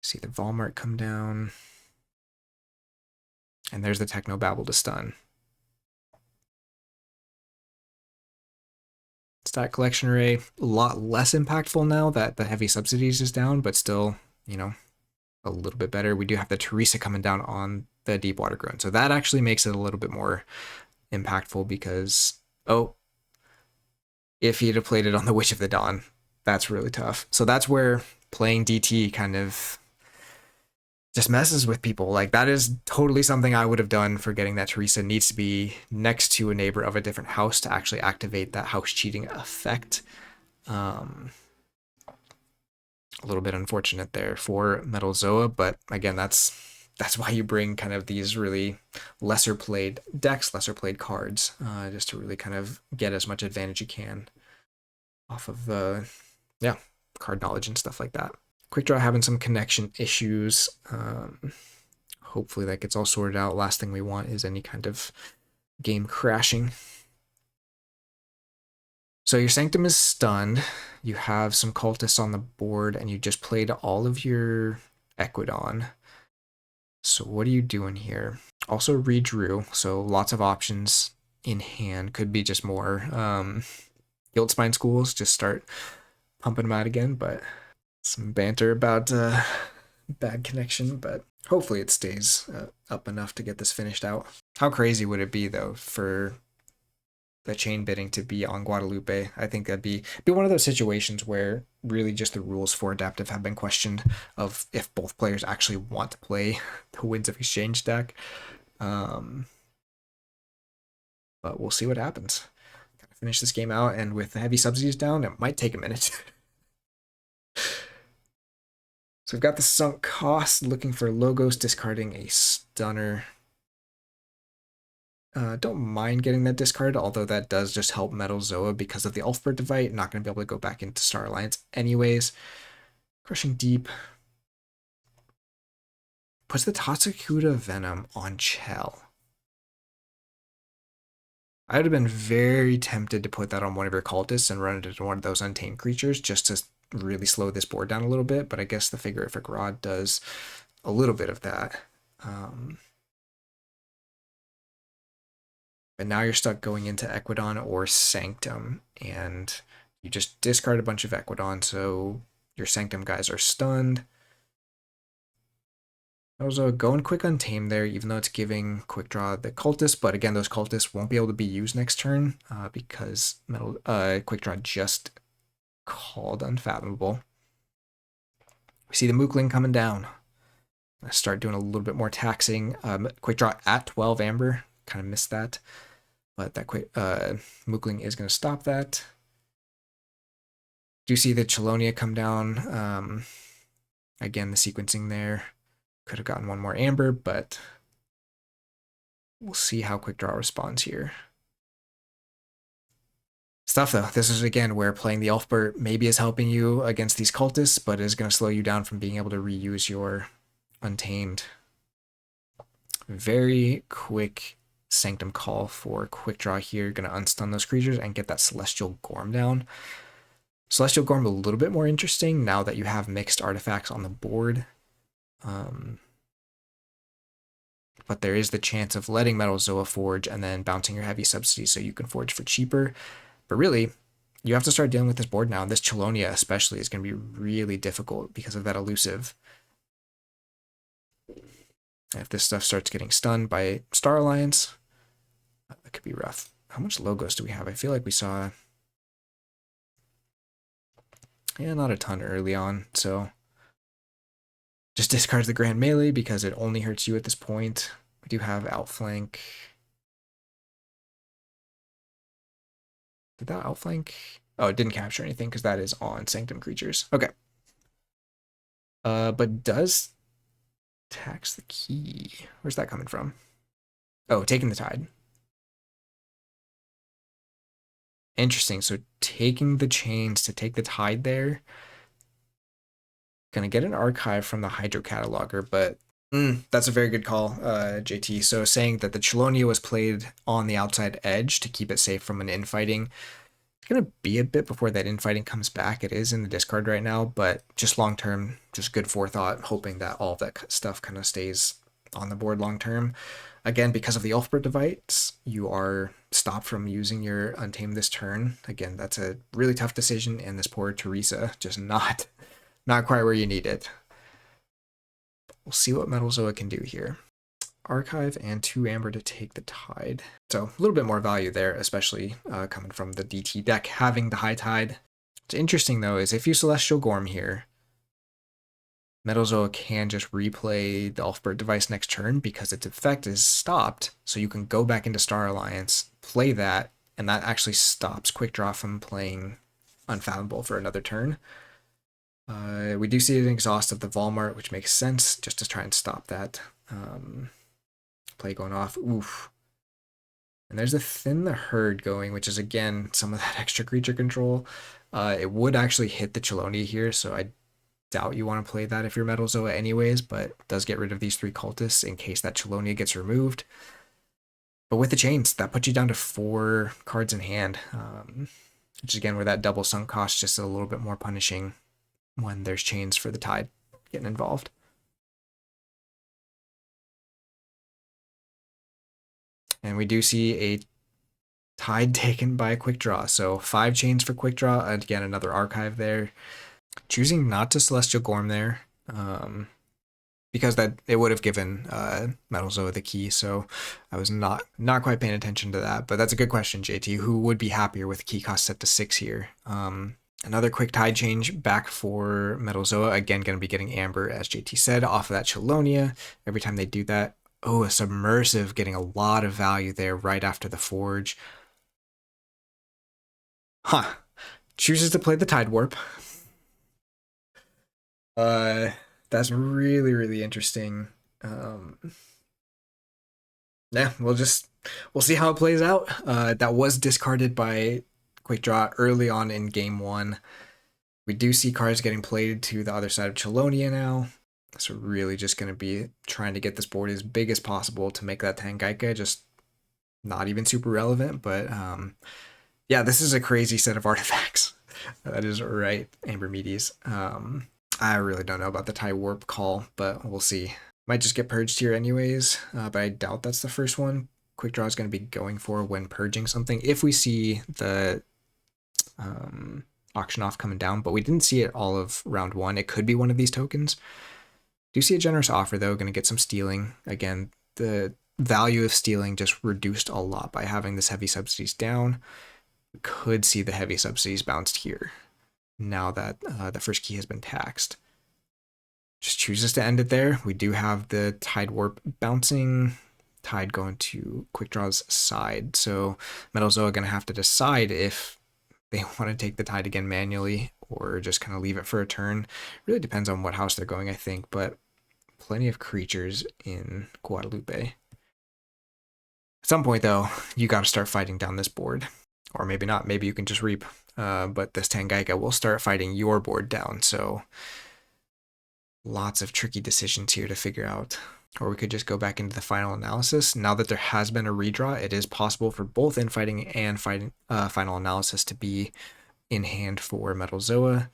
See the Volmart come down. And there's the Technobabble to stun. Stat Collection Array, a lot less impactful now that the heavy subsidies is down, but still, you know, a little bit better. We do have the Teresa coming down on the Deep Water Grown, so that actually makes it a little bit more impactful because, oh, if he'd have played it on the Witch of the Dawn, that's really tough. So that's where playing DT kind of just messes with people. Like, that is totally something I would have done for getting that Teresa. Needs to be next to a neighbor of a different house to actually activate that house cheating effect. A little bit unfortunate there for Metalxoa, but again, that's why you bring kind of these really lesser played decks, lesser played cards, just to really kind of get as much advantage you can off of the card knowledge and stuff like that. Quickdraw having some connection issues. Hopefully that gets all sorted out. Last thing we want is any kind of game crashing. So your Sanctum is stunned. You have some cultists on the board, and you just played all of your Equidon. So what are you doing here? Also redrew, so lots of options in hand. Could be just more Guildspine schools. Just start pumping them out again, but some banter about bad connection, but hopefully it stays up enough to get this finished out. How crazy would it be, though, for the chain bidding to be on Guadalupe? I think that'd be one of those situations where really just the rules for adaptive have been questioned of if both players actually want to play the Winds of Exchange deck. But we'll see what happens. Gotta finish this game out, and with the heavy subsidies down, it might take a minute. So we've got the sunk cost, looking for logos, discarding a stunner. Don't mind getting that discard, although that does just help Metalxoa because of the Elfbird Divide. Not going to be able to go back into Star Alliance anyways. Crushing Deep. Puts the Tatsukuda Venom on Chell. I would have been very tempted to put that on one of your cultists and run it into one of those untamed creatures just to really slow this board down a little bit, but I guess the Figurific Rod does a little bit of that. But now you're stuck going into Equidon or Sanctum, and you just discard a bunch of Equidon, so your Sanctum guys are stunned. Also, going quick Untamed there, even though it's giving Quickdraw the Cultist, but again, those Cultists won't be able to be used next turn because Quickdraw just called Unfathomable. We see the Mookling coming down. I start doing a little bit more taxing. Quickdraw at 12 Amber, kind of missed that, but that Mookling is going to stop that. Do see the Chelonia come down. Again, the sequencing there. Could have gotten one more Amber, but we'll see how Quickdraw responds here. Stuff though, this is again where playing the Elfbert maybe is helping you against these cultists, but is going to slow you down from being able to reuse your Untamed. Very quick Sanctum call for Quickdraw here. Going to unstun those creatures and get that Celestial Gorm down. Celestial Gorm a little bit more interesting now that you have mixed artifacts on the board. But there is the chance of letting Metalxoa forge and then bouncing your heavy subsidies so you can forge for cheaper. But really, you have to start dealing with this board now. This Chelonia especially is going to be really difficult because of that elusive. If this stuff starts getting stunned by Star Alliance, that could be rough. How much logos do we have? I feel like we saw... yeah, not a ton early on, so... just discards the Grand Melee because it only hurts you at this point. We do have Outflank. Did that Outflank? Oh, it didn't capture anything because that is on Sanctum creatures. Okay. But does tax the key. Where's that coming from? Oh, taking the Tide. Interesting. So taking the chains to take the Tide there. Gonna get an archive from the Hydro Cataloger, but that's a very good call, JT. So saying that the Chelonia was played on the outside edge to keep it safe from an infighting. It's gonna be a bit before that infighting comes back. It is in the discard right now, but just long term, just good forethought, hoping that all of that stuff kind of stays on the board long term. Again, because of the Elfbert device, you are stopped from using your Untamed this turn. Again, that's a really tough decision, and this poor Teresa just not quite where you need it. We'll see what Metalxoa can do here. archive and 2 amber to take the tide. So a little bit more value there, especially coming from the DT deck having the high tide. What's interesting though is if you Celestial Gorm here, Metalxoa can just replay the Elfbird device next turn because its effect is stopped. So you can go back into Star Alliance, play that, and that actually stops Quickdraw from playing Unfathomable for another turn. We do see an exhaust of the Volmart, which makes sense just to try and stop that play going off. Oof. And there's a Thin the Herd going, which is again some of that extra creature control. It would actually hit the Chelonia here, so I doubt you want to play that if you're Metalxoa anyways, but it does get rid of these 3 cultists in case that Chelonia gets removed. But with the chains, that puts you down to 4 cards in hand, which is again where that double sunk cost just a little bit more punishing when there's chains for the tide getting involved. And we do see a tide taken by Quickdraw, so 5 chains for Quickdraw, and again another archive there. Choosing not to Celestial Gorm there, because that it would have given Metalxoa the key, so I was not quite paying attention to that. But that's a good question, JT. Who would be happier with key cost set to 6 here? Another quick tide change back for Metalxoa. Again, going to be getting Amber, as JT said, off of that Chelonia. Every time they do that, oh, a Submersive getting a lot of value there right after the Forge. Huh. Chooses to play the Tide Warp. That's really, really interesting. Yeah, we'll see how it plays out. That was discarded by Quickdraw early on in game 1. We do see cards getting played to the other side of Chelonia now. So really just going to be trying to get this board as big as possible to make that Tangaika just not even super relevant. But yeah, this is a crazy set of artifacts. That is right, Amber Meaties. I really don't know about the Tide Warp call, but we'll see. Might just get purged here anyways, but I doubt that's the first one Quickdraw is going to be going for when purging something. If we see the auction off coming down, but we didn't see it all of round 1. It could be one of these tokens. Do see a generous offer though, going to get some stealing. Again, the value of stealing just reduced a lot by having this heavy subsidies down. We could see the heavy subsidies bounced here now that the first key has been taxed. Just chooses to end it there. We do have the Tide Warp bouncing, Tide going to Quickdraw's side. So Metalxoa going to have to decide if they want to take the Tide again manually or just kind of leave it for a turn. Really depends on what house they're going, I think, but plenty of creatures in Guadalupe. At some point, though, you got to start fighting down this board. Or maybe not. Maybe you can just reap. But this Tangaika will start fighting your board down. So lots of tricky decisions here to figure out. Or we could just go back into the final analysis. Now that there has been a redraw, it is possible for both infighting and final analysis to be in hand for Metalxoa.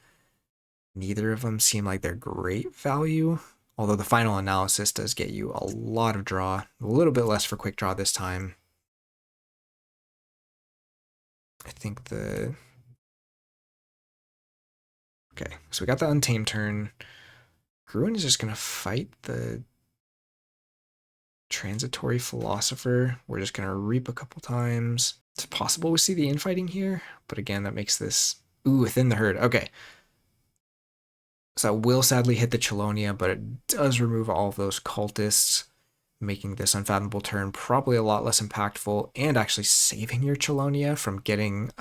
Neither of them seem like they're great value. Although the final analysis does get you a lot of draw. A little bit less for quick draw this time. I think the... Okay, so we got the Untamed turn. Gruen is just going to fight the Transitory Philosopher. We're just going to reap a couple times. It's possible we see the infighting here, but again, that makes this... Ooh, Within the Herd. Okay. So that will sadly hit the Chelonia, but it does remove all of those cultists, making this Unfathomable turn probably a lot less impactful, and actually saving your Chelonia from getting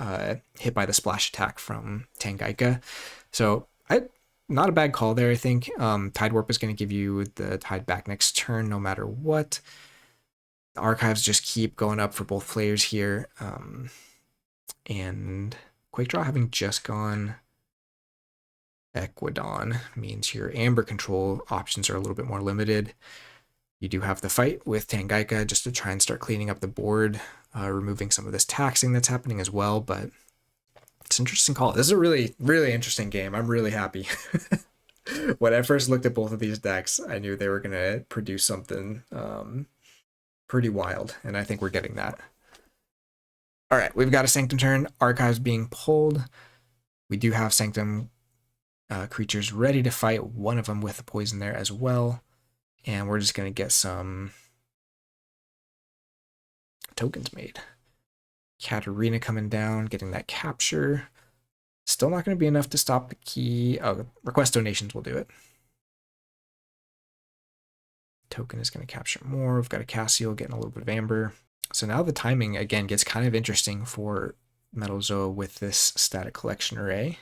hit by the splash attack from Tangaika. So not a bad call there, I think. Tide Warp is going to give you the Tide back next turn no matter what. The archives just keep going up for both players here. And Quick Draw having just gone Equidon means your Amber control options are a little bit more limited. You do have the fight with Tangaika just to try and start cleaning up the board, removing some of this taxing that's happening as well, but it's an interesting call. This is a really, really interesting game. I'm really happy. When I first looked at both of these decks, I knew they were going to produce something pretty wild, and I think we're getting that. All right, we've got a Sanctum turn. Archives being pulled. We do have Sanctum creatures ready to fight, one of them with the poison there as well. And we're just going to get some tokens made. Katarina coming down, getting that capture. Still not going to be enough to stop the key. Oh, request donations will do it. Token is going to capture more. We've got a Cassio getting a little bit of amber. So now the timing, again, gets kind of interesting for Metalxoa with this static collection array.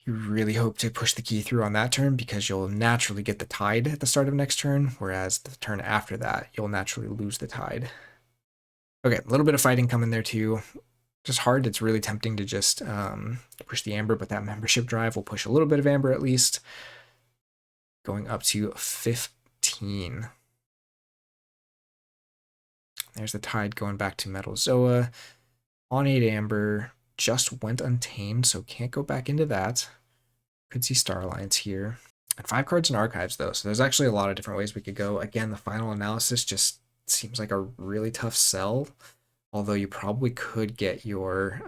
You really hope to push the key through on that turn because you'll naturally get the tide at the start of next turn, whereas the turn after that, you'll naturally lose the tide. Okay, a little bit of fighting coming there too. Just hard. It's really tempting to just push the amber, but that membership drive will push a little bit of amber at least. Going up to 15. There's the tide going back to Metalxoa. On 8 amber, just went untamed, so can't go back into that. Could see Star Alliance here. And 5 cards in archives though, so there's actually a lot of different ways we could go. Again, the final analysis just seems like a really tough sell, although you probably could get your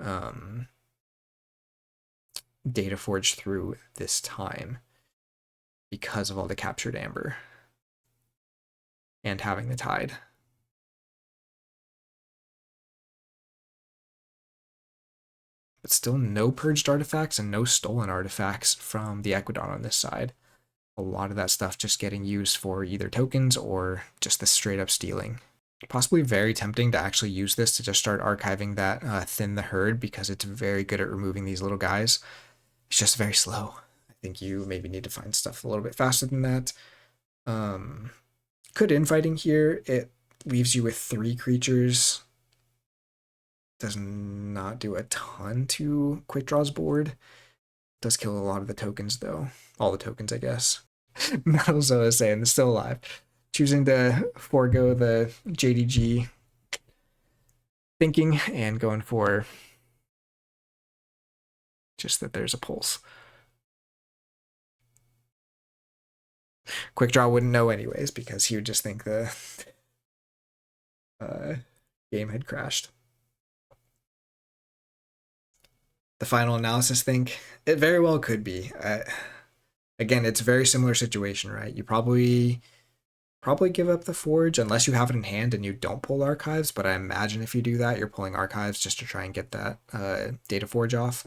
data forge through this time because of all the captured amber and having the tide. But still no purged artifacts and no stolen artifacts from the Equidon on this side. A lot of that stuff just getting used for either tokens or just the straight up stealing. Possibly very tempting to actually use this to just start archiving that Thin the Herd because it's very good at removing these little guys. It's just very slow. I think you maybe need to find stuff a little bit faster than that. Could infighting here. It leaves you with 3 creatures. Does not do a ton to Quickdraw's board. Does kill a lot of the tokens though. All the tokens, I guess. Metalxoa is saying it's still alive. Choosing to forego the JDG thinking and going for just that there's a pulse. Quickdraw wouldn't know anyways because he would just think the game had crashed. The final analysis think it very well could be. Again, it's a very similar situation, right? You probably give up the forge unless you have it in hand and you don't pull archives, but I imagine if you do that, you're pulling archives just to try and get that data forge off.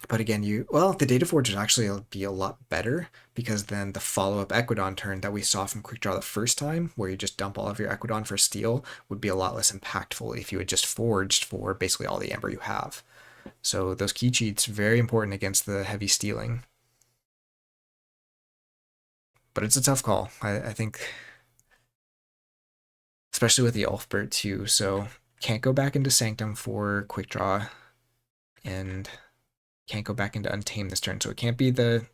But again, the data forge would actually be a lot better because then the follow-up Equidon turn that we saw from Quickdraw the first time, where you just dump all of your Equidon for steal, would be a lot less impactful if you had just forged for basically all the amber you have. So those key cheats, very important against the heavy stealing. But it's a tough call, I think, especially with the Ulfbert too. So can't go back into Sanctum for Quickdraw, and can't go back into Untame this turn, so it can't be the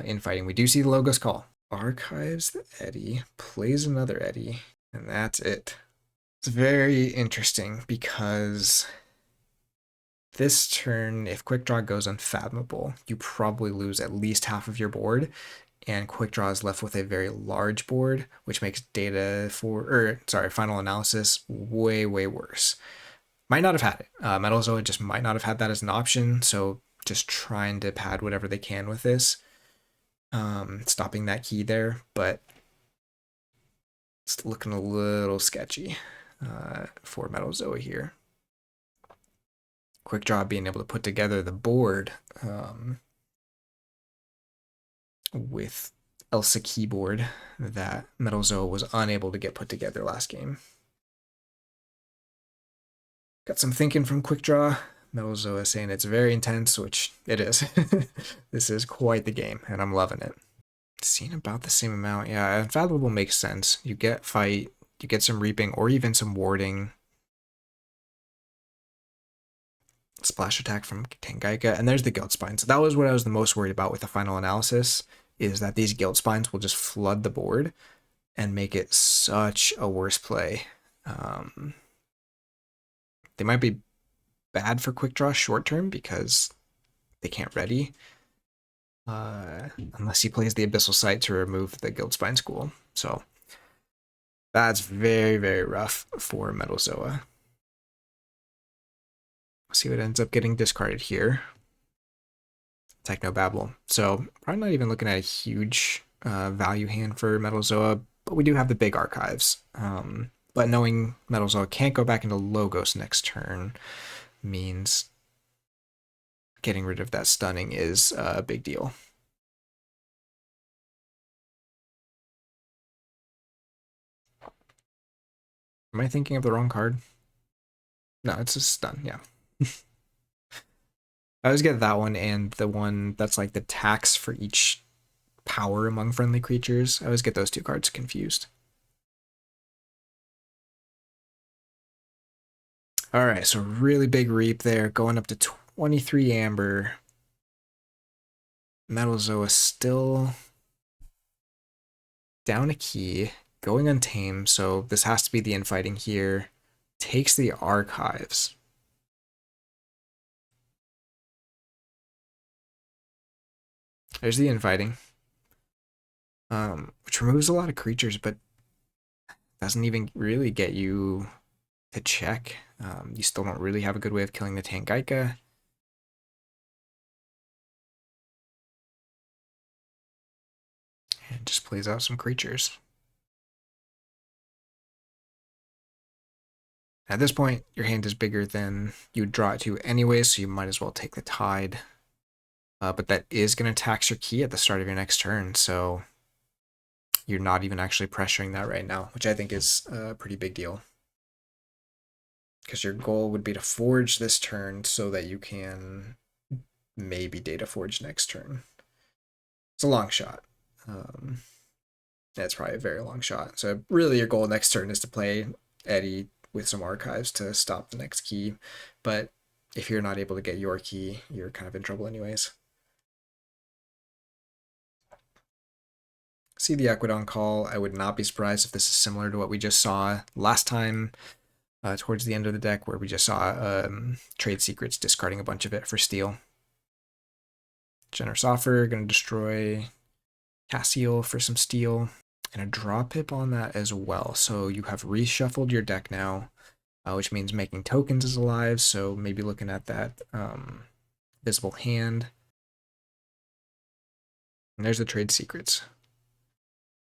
infighting. We do see the Logos call. Archives the Eddy, plays another Eddy, and that's it. It's very interesting because this turn, if Quickdraw goes Unfathomable, you probably lose at least half of your board, and Quickdraw is left with a very large board, which makes final analysis way, way worse. Might not have had it. Metalxoa just might not have had that as an option, so just trying to pad whatever they can with this. Stopping that key there, but it's looking a little sketchy for Metalxoa here. Quickdraw being able to put together the board with Elsa keyboard that Metalxoa was unable to get put together last game. Got some thinking from Quickdraw. Metalxoa saying it's very intense, which it is. This is quite the game, and I'm loving it. Seen about the same amount. Yeah, Unfathomable makes sense. You get fight, you get some reaping, or even some warding. Splash attack from Tangaika, and there's the Guild Spine. So that was what I was the most worried about with the final analysis, is that these Guild Spines will just flood the board and make it such a worse play. They might be bad for Quickdraw short term because they can't ready. Unless he plays the Abyssal Sight to remove the Guild Spine School. So that's very, very rough for Metalxoa. See what ends up getting discarded here. Technobabble. So probably not even looking at a huge value hand for Metalxoa, but we do have the big archives. But knowing Metalxoa can't go back into Logos next turn means getting rid of that stunning is a big deal. Am I thinking of the wrong card? No, it's a stun, yeah. I always get that one and the one that's like the tax for each power among friendly creatures. I always get those two cards confused. All right, so really big reap there, going up to 23 amber. Metalxoa still down a key, going untamed, so this has to be the infighting here. Takes the archives. There's the infighting, which removes a lot of creatures, but doesn't even really get you to check. You still don't really have a good way of killing the Tangika. And just plays out some creatures. At this point, your hand is bigger than you'd draw it to anyway, so you might as well take the tide. But that is going to tax your key at the start of your next turn, so you're not even actually pressuring that right now, which I think is a pretty big deal. Because your goal would be to forge this turn so that you can maybe data forge next turn. It's a long shot. That's probably a very long shot. So really your goal next turn is to play Eddie with some archives to stop the next key. But if you're not able to get your key, you're kind of in trouble anyways. See the Equidon call. I would not be surprised if this is similar to what we just saw last time towards the end of the deck, where we just saw Trade Secrets discarding a bunch of it for steal. Generous Offer, going to destroy Cassiel for some steal, and a draw pip on that as well. So you have reshuffled your deck now, which means making tokens is alive, so maybe looking at that visible hand. And there's the Trade Secrets.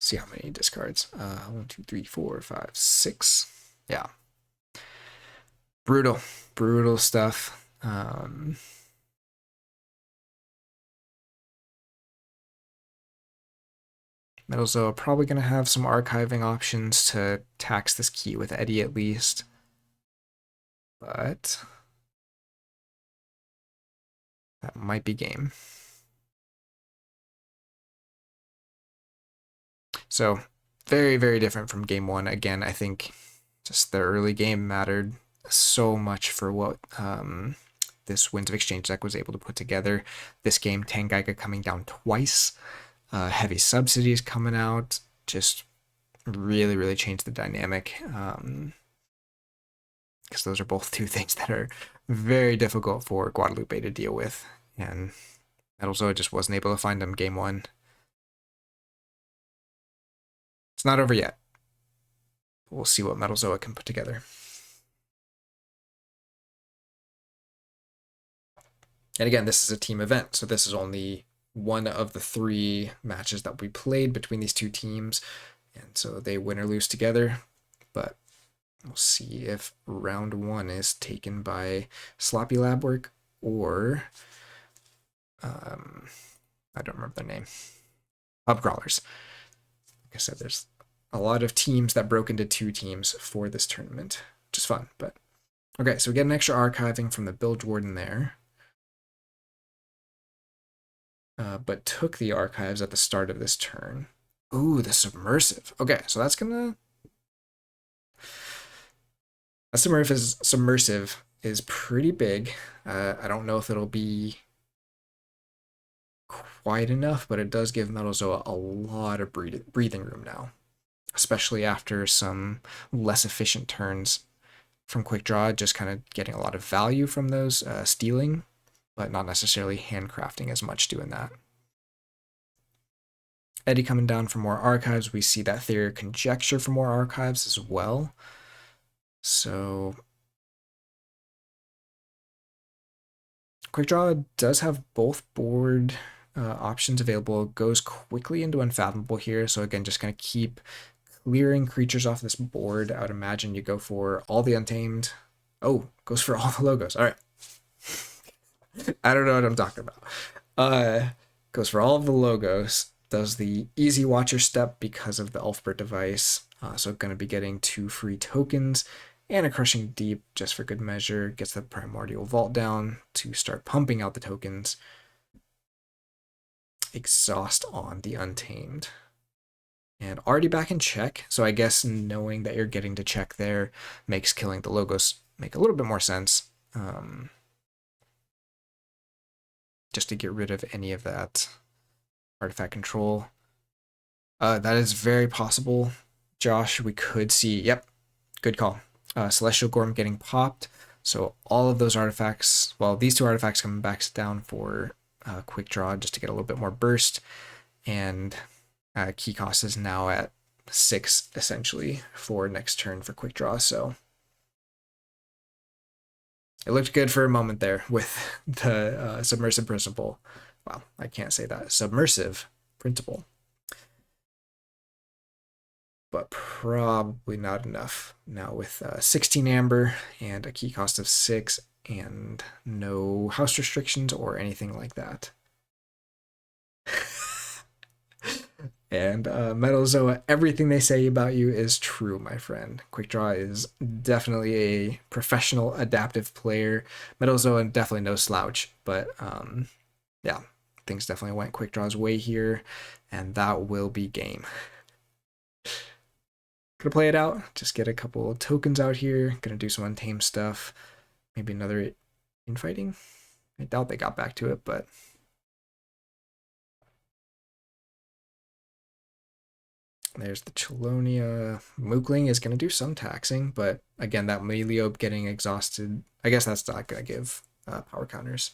See how many discards. 1, 2, 3, 4, 5, 6. Yeah. Brutal stuff. Metalxoa probably going to have some archiving options to tax this key with Eddie at least. But that might be game. So very, very different from game one. Again, I think just the early game mattered so much for what this Winds of Exchange deck was able to put together. This game, Tangika coming down twice, heavy subsidies coming out, just really, really changed the dynamic. Because those are both two things that are very difficult for Guadalupe to deal with. And Metalxoa just wasn't able to find them game one. It's not over yet. We'll see what Metalxoa can put together. And again, this is a team event, so this is only one of the 3 matches that we played between these two teams. And so they win or lose together. But we'll see if round 1 is taken by Sloppy Labwork or I don't remember their name. Hubcrawlers. Like I said, there's a lot of teams that broke into 2 teams for this tournament, which is fun. But okay, so we get an extra archiving from the Bilge Warden there. But took the archives at the start of this turn. Ooh, the submersive. Okay, so that's gonna... A submersive is pretty big. I don't know if it'll be quite enough, but it does give Metalxoa a lot of breathing room now, especially after some less efficient turns from Quickdraw, just kind of getting a lot of value from those stealing, but not necessarily handcrafting as much doing that. Eddie coming down for more archives. We see that Theory of Conjecture for more archives as well. So Quickdraw does have both board options available. Goes quickly into Unfathomable here. So again, just going to keep clearing creatures off this board, I would imagine you go for all the Untamed. Oh, goes for all the logos. All right. I don't know what I'm talking about. Goes for all of the logos. Does the Easy Watcher step because of the Elfbert device. So going to be getting 2 free tokens and a Crushing Deep just for good measure. Gets the Primordial Vault down to start pumping out the tokens. Exhaust on the Untamed. And already back in check, so I guess knowing that you're getting to check there makes killing the logos make a little bit more sense. Just to get rid of any of that artifact control. That is very possible, Josh. We could see, yep, good call. Celestial Gorm getting popped. So all of those artifacts, well, these 2 artifacts coming back down for quick draw just to get a little bit more burst. And key cost is now at 6 essentially for next turn for quick draw. So it looked good for a moment there with the submersive principle. Wow, I can't say that. Submersive principle. But probably not enough. Now with 16 amber and a key cost of 6 and no house restrictions or anything like that. And Metalxoa, everything they say about you is true, my friend. Quickdraw is definitely a professional, adaptive player. Metalxoa definitely no slouch, but yeah, things definitely went Quickdraw's way here, and that will be game. Gonna play it out, just get a couple of tokens out here, gonna do some Untamed stuff, maybe another infighting. I doubt they got back to it, but there's the Chelonia. Mookling is going to do some taxing, but again, that Meliope getting exhausted, I guess that's not going to give power counters.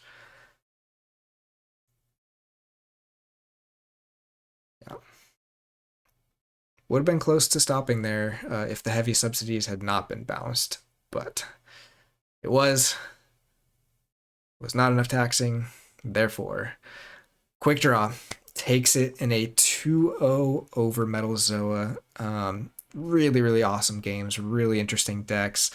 Yeah. Would have been close to stopping there if the heavy subsidies had not been bounced, but it was not enough taxing. Therefore, quick draw takes it in a 2-0 over Metalxoa. Really, really awesome games, really interesting decks.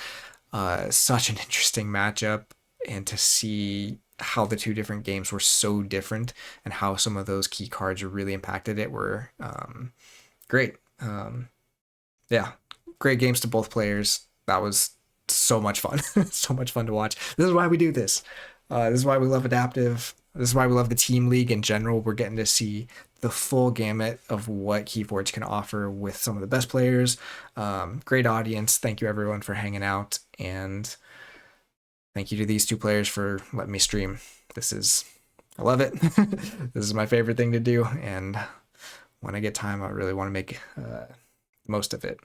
Such an interesting matchup, and to see how the 2 different games were so different and how some of those key cards really impacted it were great. Yeah, great games to both players. That was so much fun. So much fun to watch. This is why we do this. This is why we love Adaptive. This is why we love the Team League in general. We're getting to see the full gamut of what Keyforge can offer with some of the best players. Great audience. Thank you everyone for hanging out, and thank you to these 2 players for letting me stream. I love it. This is my favorite thing to do, and when I get time, I really want to make most of it.